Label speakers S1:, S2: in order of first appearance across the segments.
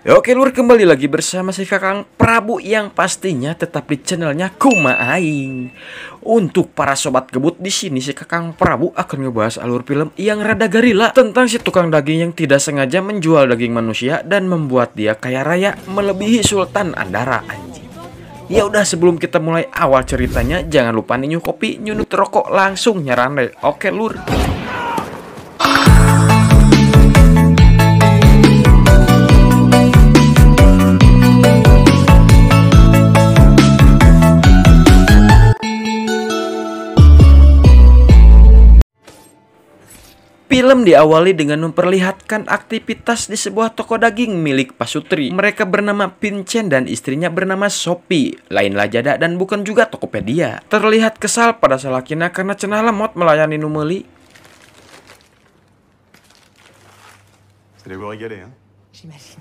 S1: Oke lur, kembali lagi bersama si Kakang Prabu yang pastinya tetap di channelnya Kuma Aing. Untuk para sobat gebut, di sini si Kakang Prabu akan ngebahas alur film yang rada garila tentang si tukang daging yang tidak sengaja menjual daging manusia dan membuat dia kaya raya melebihi Sultan Andara, anjing. Ya udah, sebelum kita mulai awal ceritanya, jangan lupa nih kopi, nyunut rokok, langsung nyaran deh. Oke lur. Film diawali dengan memperlihatkan aktivitas di sebuah toko daging milik Pasutri. Mereka bernama Pincen dan istrinya bernama Sophie. Lainlah jada dan bukan juga Tokopedia. Terlihat kesal pada salakina karena cenah lemot melayani numeli.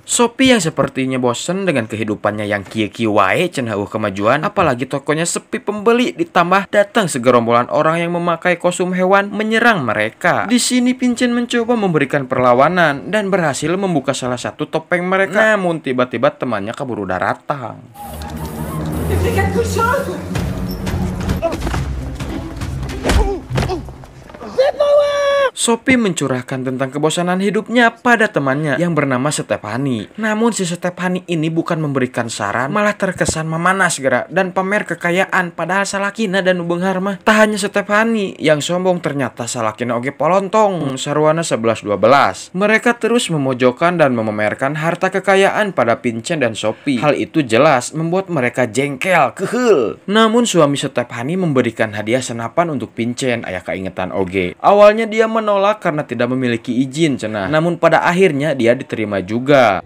S1: Sophie yang sepertinya bosen dengan kehidupannya yang kieu-kieu wae cenah kemajuan, apalagi tokonya sepi pembeli, ditambah datang segerombolan orang yang memakai kostum hewan menyerang mereka. Di sini Pincen mencoba memberikan perlawanan dan berhasil membuka salah satu topeng mereka. Namun tiba-tiba temannya keburu datang. Sophie mencurahkan tentang kebosanan hidupnya pada temannya yang bernama Stephanie. Namun si Stephanie ini bukan memberikan saran, malah terkesan memanas gerak dan pamer kekayaan, padahal salakina dan beunghar mah. Tak hanya Stephanie yang sombong, ternyata salakina oge polontong, sarwana 11-12. Mereka terus memojokkan dan memamerkan harta kekayaan pada Pincen dan Sophie. Hal itu jelas membuat mereka jengkel, keheul. Namun suami Stephanie memberikan hadiah senapan untuk Pincen, aya kaingetan oge. Awalnya dia menolak karena tidak memiliki izin cenah. Namun pada akhirnya dia diterima juga.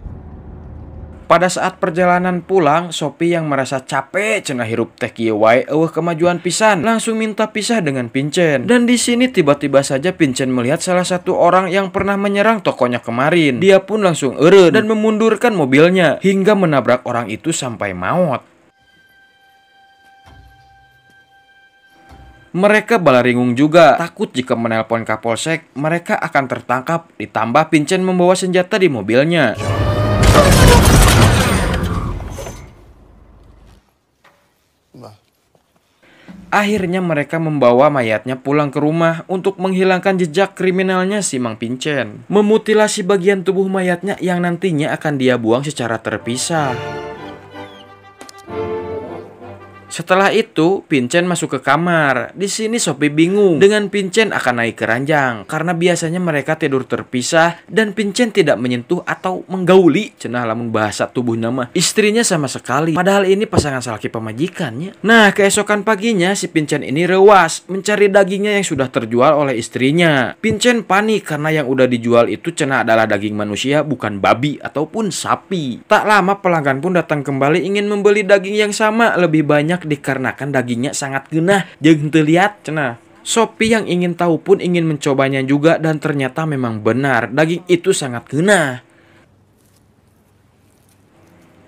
S1: Pada saat perjalanan pulang, Sophie yang merasa capek cenah hirup teh kieu wae eueuh kemajuan pisan, langsung minta pisah dengan Pincen. Dan di sini tiba-tiba saja Pincen melihat salah satu orang yang pernah menyerang tokonya kemarin. Dia pun langsung eureun dan memundurkan mobilnya hingga menabrak orang itu sampai maut. Mereka balaringung juga, takut jika menelpon Kapolsek mereka akan tertangkap, ditambah Pincen membawa senjata di mobilnya. Akhirnya mereka membawa mayatnya pulang ke rumah untuk menghilangkan jejak kriminalnya si Mang Pincen. Memutilasi bagian tubuh mayatnya yang nantinya akan dia buang secara terpisah. Setelah itu, Pincen masuk ke kamar. Di sini Sophie bingung dengan Pincen akan naik ke ranjang karena biasanya mereka tidur terpisah dan Pincen tidak menyentuh atau menggauli cenah lamun bahasa tubuh nama istrinya sama sekali. Padahal ini pasangan salaki pemajikannya. Nah, keesokan paginya si Pincen ini rewas mencari dagingnya yang sudah terjual oleh istrinya. Pincen panik karena yang udah dijual itu cenah adalah daging manusia, bukan babi ataupun sapi. Tak lama pelanggan pun datang kembali ingin membeli daging yang sama lebih banyak dikarenakan dagingnya sangat geunah jeung teu liat cenah. Sophie yang ingin tahu pun ingin mencobanya juga dan ternyata memang benar daging itu sangat geunah.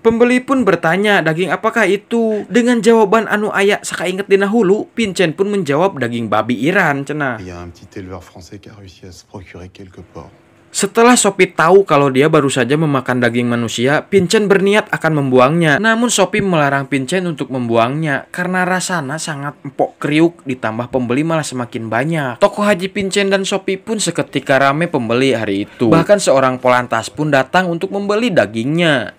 S1: Pembeli pun bertanya daging apakah itu. Dengan jawaban anu aya sakainget dina hulu, Pincen pun menjawab daging babi Iran cenah. Setelah Sophie tahu kalau dia baru saja memakan daging manusia, Pincen berniat akan membuangnya. Namun Sophie melarang Pincen untuk membuangnya karena rasanya sangat empok kriuk, ditambah pembeli malah semakin banyak. Toko Haji Pincen dan Sophie pun seketika rame pembeli hari itu. Bahkan seorang polantas pun datang untuk membeli dagingnya.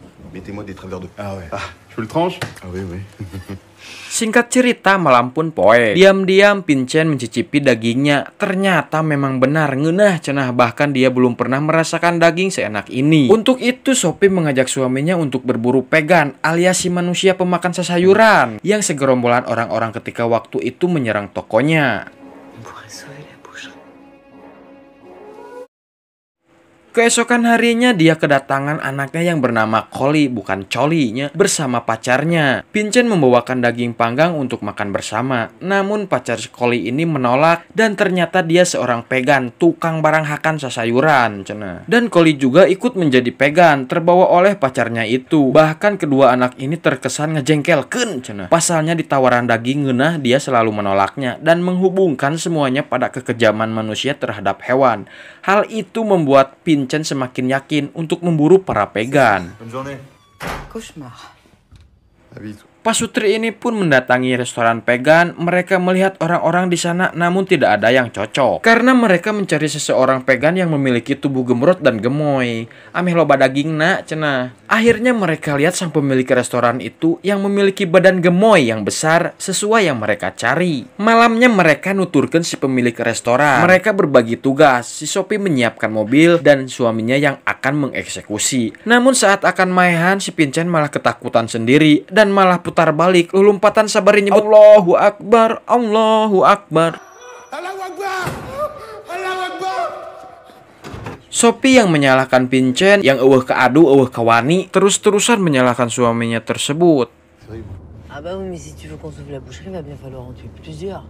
S1: Singkat cerita, malam pun poe. Diam-diam Pincen mencicipi dagingnya. Ternyata memang benar ngeunah cenah, bahkan dia belum pernah merasakan daging seenak ini. Untuk itu Sophie mengajak suaminya untuk berburu pegan alias si manusia pemakan sayuran yang segerombolan orang-orang ketika waktu itu menyerang tokonya. Keesokan harinya dia kedatangan anaknya yang bernama Coli, bukan Colinya, bersama pacarnya. Pincen membawakan daging panggang untuk makan bersama. Namun pacar Coli ini menolak dan ternyata dia seorang pegan, tukang barang hakan sayuran cenah. Dan Coli juga ikut menjadi pegan, terbawa oleh pacarnya itu. Bahkan kedua anak ini terkesan ngejengkelkeun cenah. Pasalnya di tawaran daging ngeunah dia selalu menolaknya dan menghubungkan semuanya pada kekejaman manusia terhadap hewan. Hal itu membuat Pincen Pincen semakin yakin untuk memburu para pegan.
S2: Bonne journée.
S3: Cauchemar.
S2: À vite.
S1: Pasutri ini pun mendatangi restoran pegan. Mereka melihat orang-orang di sana, namun tidak ada yang cocok. Karena mereka mencari seseorang pegan yang memiliki tubuh gemrot dan gemoy. Ameh loba dagingna cenah. Akhirnya mereka lihat sang pemilik restoran itu yang memiliki badan gemoy yang besar sesuai yang mereka cari. Malamnya mereka nuturkan si pemilik restoran. Mereka berbagi tugas. Si Sophie menyiapkan mobil dan suaminya yang akan mengeksekusi. Namun saat akan maehan, si Pincen malah ketakutan sendiri dan malah putar balik, lompatan sabarin nyebut Allahu Akbar, Allahu Akbar.
S2: Allahu Akbar! Allahu Akbar!
S1: Sophie yang menyalahkan Pincen, yang eueuh ka adu, eueuh ka wani, terus-terusan menyalahkan suaminya tersebut.
S3: Ah bah oui, mais si tu veux qu'on sauve la boucherie, va bien falloir en tuer plusieurs.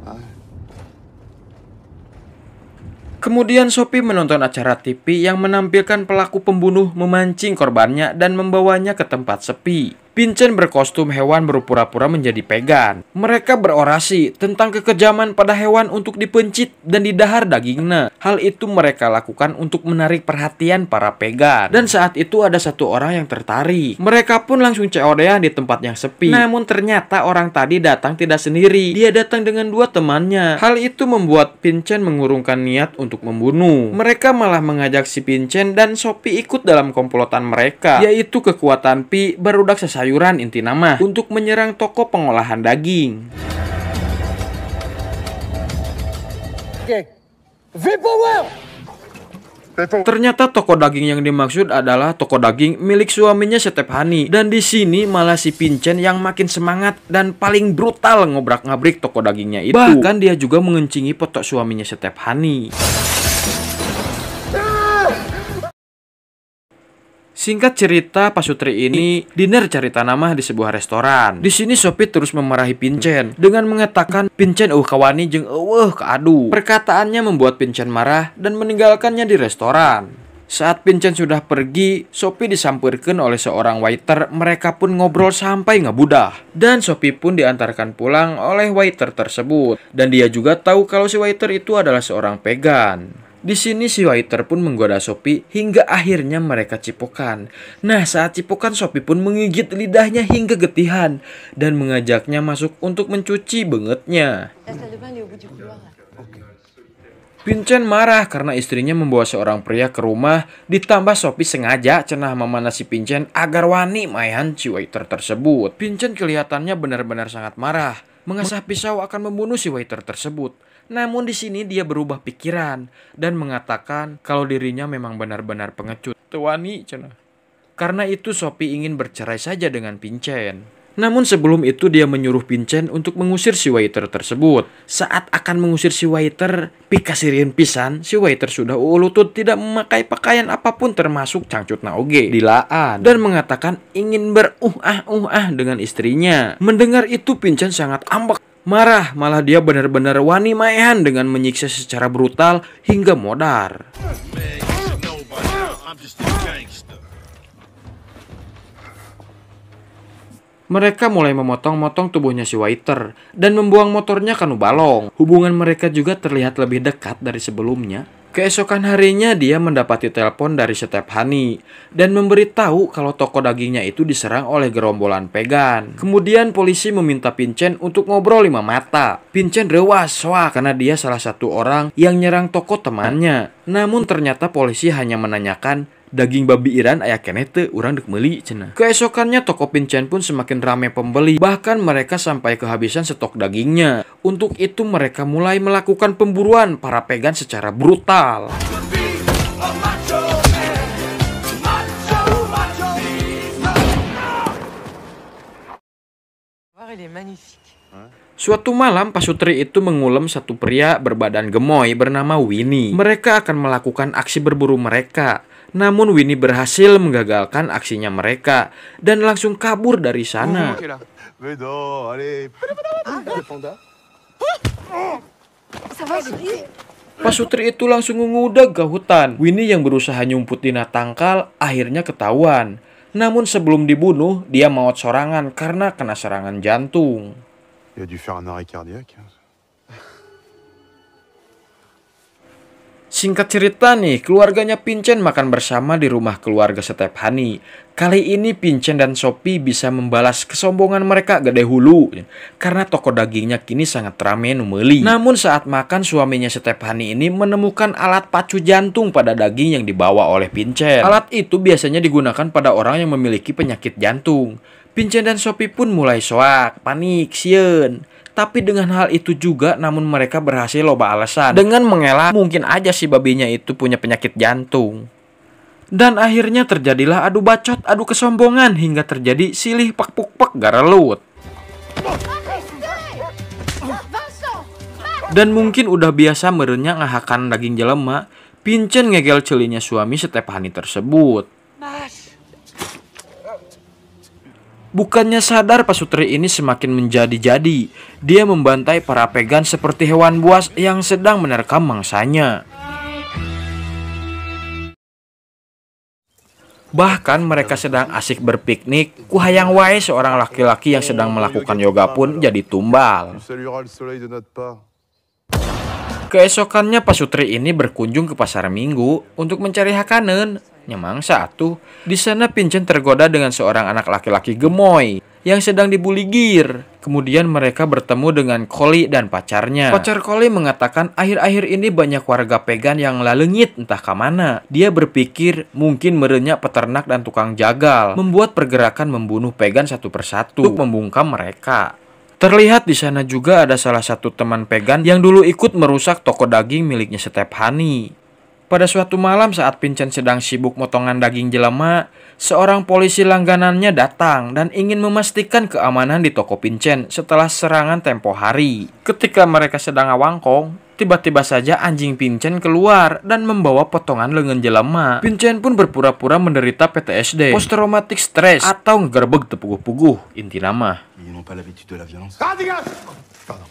S1: Kemudian Sophie menonton acara TV yang menampilkan pelaku pembunuh memancing korbannya dan membawanya ke tempat sepi. Pincen berkostum hewan berpura-pura menjadi pegan. Mereka berorasi tentang kekejaman pada hewan untuk dipencit dan didahar dagingnya. Hal itu mereka lakukan untuk menarik perhatian para pegan. Dan saat itu ada satu orang yang tertarik. Mereka pun langsung COD-an di tempat yang sepi. Namun ternyata orang tadi datang tidak sendiri. Dia datang dengan dua temannya. Hal itu membuat Pincen mengurungkan niat untuk membunuh. Mereka malah mengajak si Pincen dan Sophie ikut dalam komplotan mereka, yaitu kekuatan Pi barudak sayuran inti nama untuk menyerang toko pengolahan daging. Ternyata toko daging yang dimaksud adalah toko daging milik suaminya Stephanie, dan di sini malah si Pincen yang makin semangat dan paling brutal ngobrak-ngabrik toko dagingnya itu. Bahkan dia juga mengencingi foto suaminya Stephanie. Singkat cerita, Pasutri ini dinner cari tanamah di sebuah restoran. Di sini Sophie terus memarahi Pincen dengan mengatakan Pincen kawani jeung keadu. Perkataannya membuat Pincen marah dan meninggalkannya di restoran. Saat Pincen sudah pergi, Sophie disamperkan oleh seorang waiter. Mereka pun ngobrol sampai ngebudah. Dan Sophie pun diantarkan pulang oleh waiter tersebut. Dan dia juga tahu kalau si waiter itu adalah seorang pegan. Di sini si waiter pun menggoda Sophie hingga akhirnya mereka cipokan. Nah, saat cipokan Sophie pun menggigit lidahnya hingga getihan dan mengajaknya masuk untuk mencuci bengetnya. Pincen marah karena istrinya membawa seorang pria ke rumah, ditambah Sophie sengaja cenah memanasi Pincen agar wani maehan si waiter tersebut. Pincen kelihatannya benar-benar sangat marah, mengasah pisau akan membunuh si waiter tersebut. Namun di sini dia berubah pikiran dan mengatakan kalau dirinya memang benar-benar pengecut. Tuani cenah. Karena itu Sophie ingin bercerai saja dengan Pincen. Namun sebelum itu dia menyuruh Pincen untuk mengusir si waiter tersebut. Saat akan mengusir si waiter, pikasirin pisan, si waiter sudah ulutut tidak memakai pakaian apapun termasuk cangcutna oge dilaan dan mengatakan ingin dengan istrinya. Mendengar itu Pincen sangat ambek. Marah, malah dia benar-benar wani maehan dengan menyiksa secara brutal hingga modar. Mereka mulai memotong-motong tubuhnya si waiter dan membuang motornya ke balong. Hubungan mereka juga terlihat lebih dekat dari sebelumnya. Keesokan harinya dia mendapati telepon dari Stephanie dan memberitahu kalau toko dagingnya itu diserang oleh gerombolan pegan. Kemudian polisi meminta Pincen untuk ngobrol 5 mata. Pincen rewas karena dia salah satu orang yang nyerang toko temannya. Namun ternyata polisi hanya menanyakan daging babi Iran aya keneh teu urang dek meuli cenah. Keesokannya toko Pincen pun semakin ramai pembeli, bahkan mereka sampai kehabisan stok dagingnya. Untuk itu mereka mulai melakukan pemburuan para pegan secara brutal. Suatu malam Pasutri itu mengulem satu pria berbadan gemoy bernama Winnie. Mereka akan melakukan aksi berburu mereka. Namun Winnie berhasil menggagalkan aksinya mereka dan langsung kabur dari sana. Pasutri itu langsung mengudag ke hutan. Winnie yang berusaha nyumput di tangkal akhirnya ketahuan. Namun sebelum dibunuh, dia maut sorangan karena kena serangan jantung. Singkat cerita nih, keluarganya Vincent makan bersama di rumah keluarga Stefani. Kali ini Vincent dan Sophie bisa membalas kesombongan mereka gede hulu karena toko dagingnya kini sangat ramai numeli. Namun saat makan, suaminya Stefani ini menemukan alat pacu jantung pada daging yang dibawa oleh Vincent. Alat itu biasanya digunakan pada orang yang memiliki penyakit jantung. Vincent dan Sophie pun mulai soak, panik, sieun. Tapi dengan hal itu juga, namun mereka berhasil loba alasan dengan mengelak mungkin aja si babinya itu punya penyakit jantung. Dan akhirnya terjadilah adu bacot, adu kesombongan hingga terjadi silih pak puk pak garelut. Dan mungkin udah biasa merenya ngahakan daging jelema, Vincent ngegel celinya suami Stefani tersebut. Bukannya sadar, pasutri ini semakin menjadi-jadi. Dia membantai para pegan seperti hewan buas yang sedang menerkam mangsanya. Bahkan mereka sedang asik berpiknik, kuhayang wae seorang laki-laki yang sedang melakukan yoga pun jadi tumbal. Keesokannya pasutri ini berkunjung ke pasar minggu untuk mencari hakanen. Nyamangsa atuh. Di sana Vincent tergoda dengan seorang anak laki-laki gemoy yang sedang dibully Gir. Kemudian mereka bertemu dengan Koli dan pacarnya. Pacar Koli mengatakan akhir-akhir ini banyak warga pegan yang lalengit entah kemana. Dia berpikir mungkin merenya peternak dan tukang jagal, membuat pergerakan membunuh pegan satu persatu untuk membungkam mereka. Terlihat di sana juga ada salah satu teman pegan yang dulu ikut merusak toko daging miliknya Stefani. Pada suatu malam saat Vincent sedang sibuk motongan daging jelema, seorang polisi langganannya datang dan ingin memastikan keamanan di toko Vincent setelah serangan tempo hari. Ketika mereka sedang ngawangkong, tiba-tiba saja anjing Vincent keluar dan membawa potongan lengan jelema. Vincent pun berpura-pura menderita PTSD, post traumatic stress, atau ngegerebeg tepuguh-puguh, inti nama.
S2: Ils n'ont pas l'habitude de la violence. Pardon.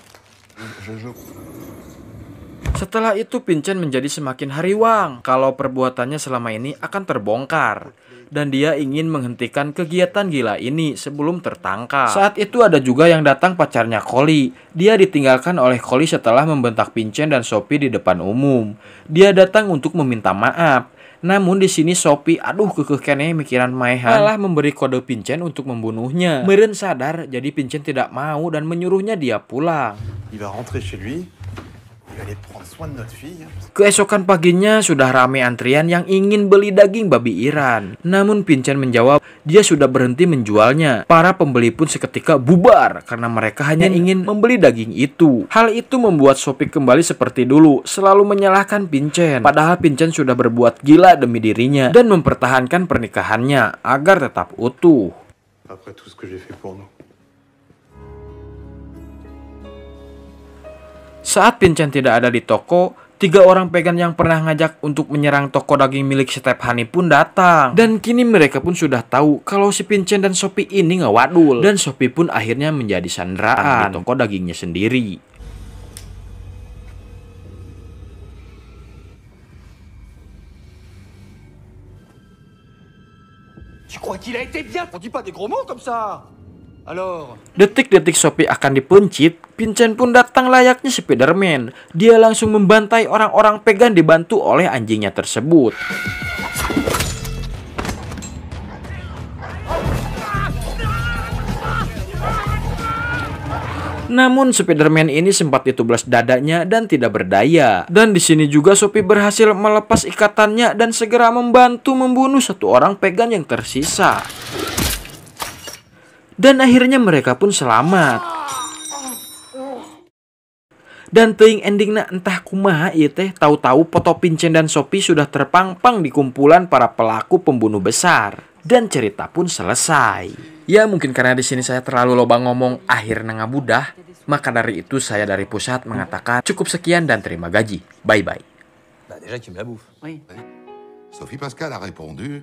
S1: Setelah itu Vincent menjadi semakin hariwang kalau perbuatannya selama ini akan terbongkar. Dan dia ingin menghentikan kegiatan gila ini sebelum tertangkap. Saat itu ada juga yang datang pacarnya Koli. Dia ditinggalkan oleh Koli setelah membentak Vincent dan Sophie di depan umum. Dia datang untuk meminta maaf. Namun di sini Sophie, aduh kekeh kene mikiran maehan, malah memberi kode Vincent untuk membunuhnya. Meren sadar, jadi Vincent tidak mau dan menyuruhnya dia pulang.
S2: Il va rentrer chez lui. Il va aller prendre soin de notre fille.
S1: Keesokan paginya sudah ramai antrian yang ingin beli daging babi Iran. Namun Vincent menjawab dia sudah berhenti menjualnya. Para pembeli pun seketika bubar karena mereka hanya ingin membeli daging itu. Hal itu membuat Sophie kembali seperti dulu, selalu menyalahkan Vincent. Padahal Vincent sudah berbuat gila demi dirinya dan mempertahankan pernikahannya agar tetap utuh.
S2: Après tout ce que j'ai fait pour nous.
S1: Saat Vincent tidak ada di toko, 3 orang pegan yang pernah ngajak untuk menyerang toko daging milik Stefani pun datang. Dan kini mereka pun sudah tahu kalau si Vincent dan Sophie ini ngewadul. Dan Sophie pun akhirnya menjadi sandraan di toko dagingnya sendiri.
S2: Tu crois qu'il a été bien? On dit pas des gros mots comme ça. Alors.
S1: Detik-detik Sophie akan dipencit, Vincent pun datang layaknya Spiderman. Dia langsung membantai orang-orang pegan dibantu oleh anjingnya tersebut. Namun Spiderman ini sempat ditublas dadanya dan tidak berdaya. Dan di sini juga Sophie berhasil melepas ikatannya dan segera membantu membunuh 1 orang pegan yang tersisa. Dan akhirnya mereka pun selamat. Dan teuing endingna entah kumaha ieu teh, tahu-tahu foto Vincent dan Sophie sudah terpangpang di kumpulan para pelaku pembunuh besar. Dan cerita pun selesai. Ya mungkin karena di sini saya terlalu loba ngomong akhir ngabudah, maka dari itu saya dari pusat mengatakan cukup sekian dan terima gaji. Bye bye.
S2: Bah déjà tu me la bouffes. Oui. Sophie Pascal a répondu.